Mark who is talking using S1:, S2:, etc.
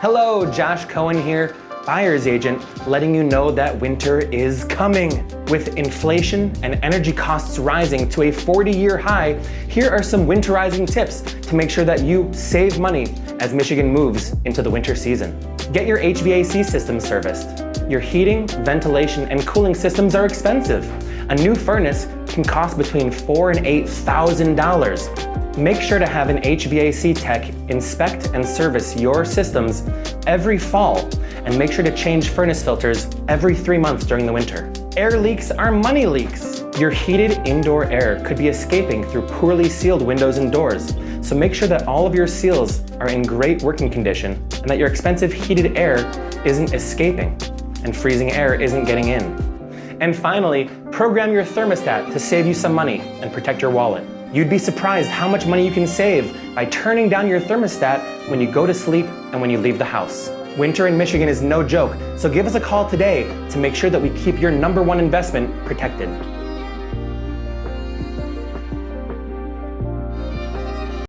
S1: Hello, Josh Cohen here, buyer's agent, letting you know that winter is coming. With inflation and energy costs rising to a 40-year high, here are some winterizing tips to make sure that you save money as Michigan moves into the winter season. Get your HVAC system serviced. Your heating, ventilation, and cooling systems are expensive. A new furnace can cost between $4,000 and $8,000. Make sure to have an HVAC tech inspect and service your systems every fall, and make sure to change furnace filters every 3 months during the winter. Air leaks are money leaks. Your heated indoor air could be escaping through poorly sealed windows and doors, so make sure that all of your seals are in great working condition and that your expensive heated air isn't escaping and freezing air isn't getting in. And finally, program your thermostat to save you some money and protect your wallet. You'd be surprised how much money you can save by turning down your thermostat when you go to sleep and when you leave the house. Winter in Michigan is no joke, so give us a call today to make sure that we keep your #1 investment protected.